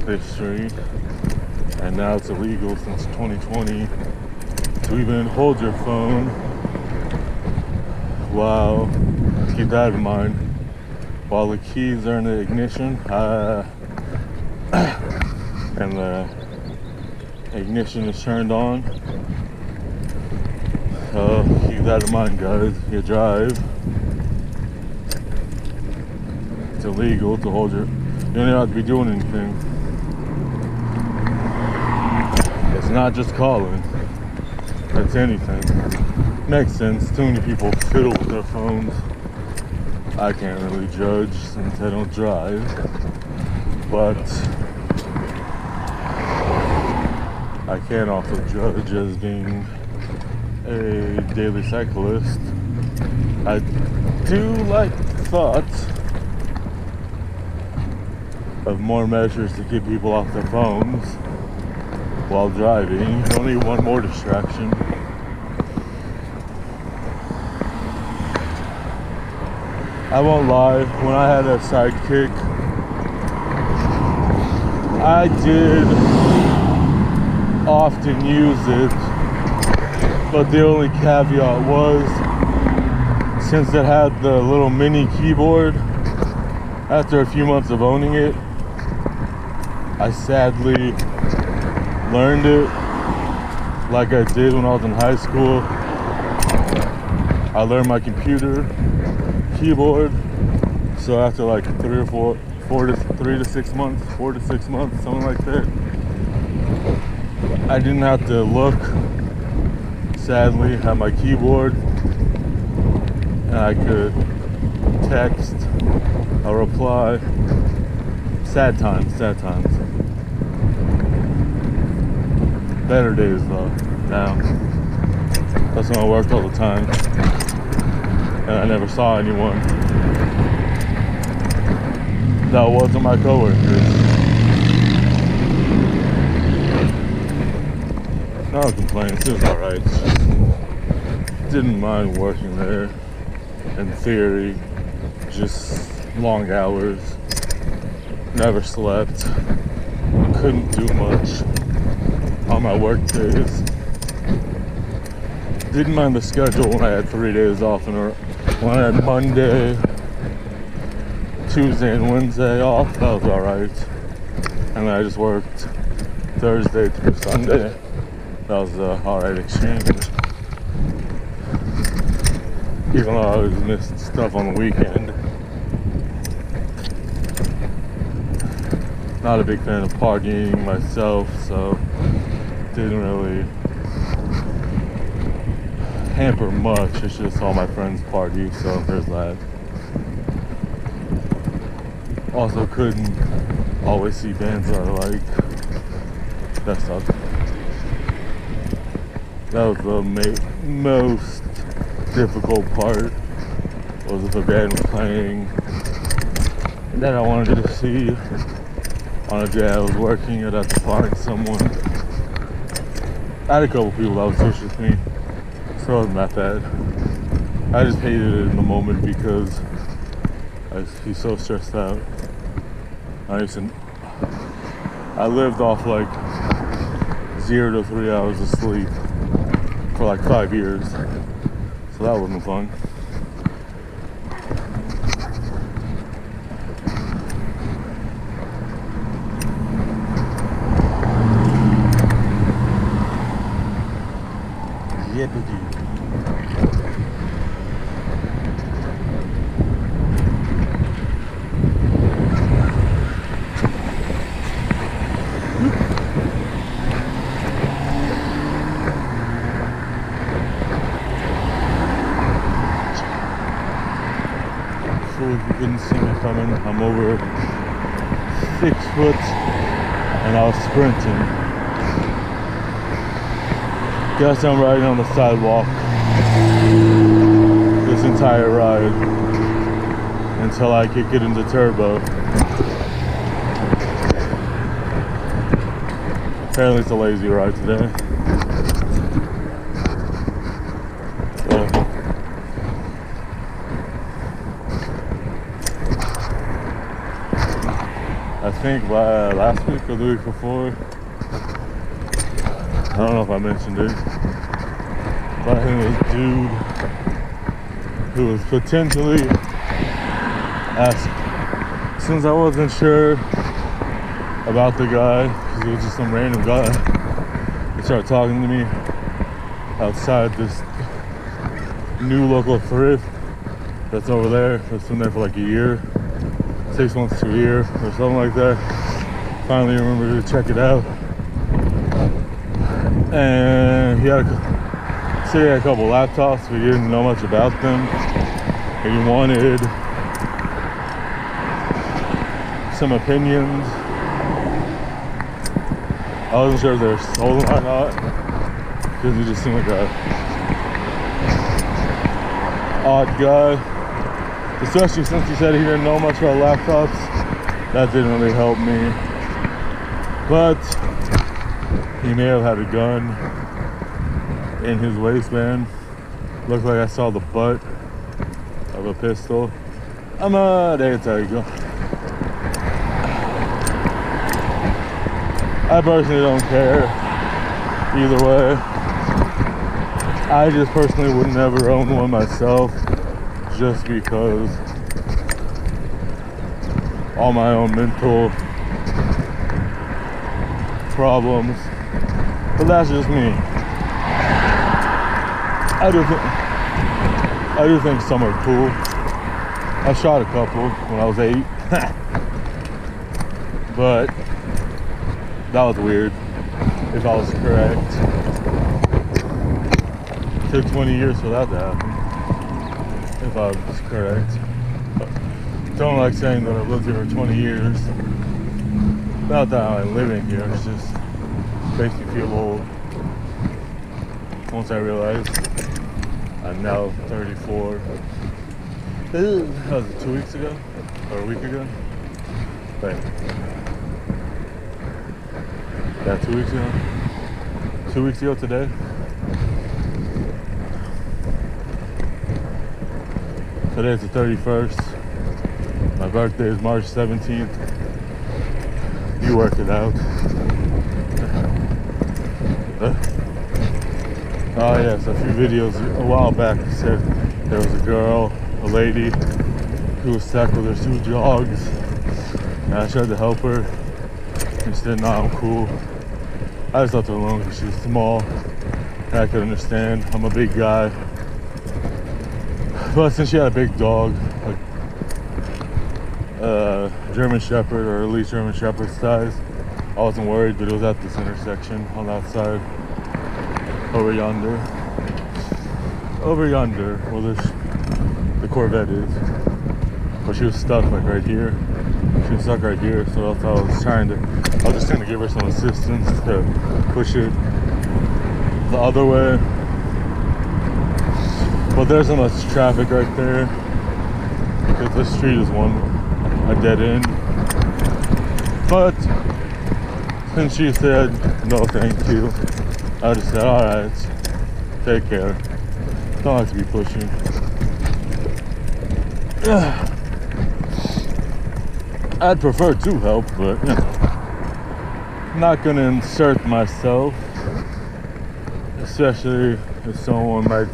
history, and now it's illegal since 2020 to even hold your phone. Wow, keep that in mind. While the keys are in the ignition, and the ignition is turned on. So keep that in mind, guys. If you drive, it's illegal to hold your. You don't have to be doing anything. It's not just calling. It's anything. Makes sense. Too many people fiddle with their phones. I can't really judge since I don't drive, but I can also judge as being a daily cyclist. I do like the thought of more measures to keep people off their phones while driving. You don't need one more distraction. I won't lie, when I had a sidekick, I did often use it, but the only caveat was, since it had the little mini keyboard, after a few months of owning it, I sadly learned it like I did when I was in high school. I learned my computer keyboard, so after like 3 to 6 months, something like that, I didn't have to look, sadly, at my keyboard, and I could text a reply. Sad times. Better days though, now. That's when I worked all the time, and I never saw anyone that wasn't my coworkers. No complaints, it was alright. Didn't mind working there, in theory. Just long hours, never slept, couldn't do much on my work days. Didn't mind the schedule when I had 3 days off, and when I had Monday, Tuesday, and Wednesday off, that was alright. And then I just worked Thursday through Sunday. That was an alright exchange. Even though I always missed stuff on the weekend. Not a big fan of partying myself, so didn't really hamper much. It's just all my friends party, so there's that. Also couldn't always see bands that I like. That sucked. That was the most difficult part, was if a band was playing that I wanted to see on a day I was working. I'd have to find someone. I had a couple people that would switch with me, so it wasn't that bad. I just hated it in the moment because I was so stressed out. I lived off like 0 to 3 hours of sleep for like 5 years, so that wasn't fun. Yippee. If you couldn't see me coming, I'm over 6 foot and I was sprinting. Guess I'm riding on the sidewalk this entire ride until I kick it into turbo. Apparently it's a lazy ride today. I think last week or the week before. I don't know if I mentioned it, but I think this dude who was potentially asked, since I wasn't sure about the guy, because it was just some random guy, he started talking to me outside this new local thrift that's over there. That's been there for like a year, 6 months to a year or something like that. Finally remembered to check it out, and he had a couple laptops, but he didn't know much about them, and he wanted some opinions. I wasn't sure if they were stolen or not, because he just seemed like a odd guy, especially since he said he didn't know much about laptops. That didn't really help me, but he may have had a gun in his waistband. Looked like I saw the butt of a pistol. There you go. I personally don't care either way. I just personally would never own one myself, just because all my own mental problems. But that's just me. I do think some are cool. I shot a couple when I was 8. But that was weird, if I was correct. It took 20 years for that to happen, if I was correct. But don't like saying that I've lived here for 20 years. Not that I'm living here, it's just makes me feel old. Once I realize I'm now 34. That was 2 weeks ago? Or a week ago? Wait. Yeah, 2 weeks ago. 2 weeks ago today. Today's the 31st. My birthday is March 17th. You work it out. Oh yes, a few videos a while back said there was a girl, a lady, who was stuck with her 2 dogs. And I tried to help her. And she said, "Nah, I'm cool." I just left her alone because she was small. And I could understand. I'm a big guy. But since she had a big dog, like German Shepherd or at least German Shepherd size, I wasn't worried, but it was at this intersection on that side. Over yonder, where the Corvette is. But she was stuck like right here. She was stuck right here, so I was just trying to give her some assistance to push it the other way. But there's not much traffic right there, because the street is a dead end. But since she said no thank you, I just said, alright, take care. Don't have to be pushing. I'd prefer to help, but you know, I'm not gonna insert myself, especially if someone might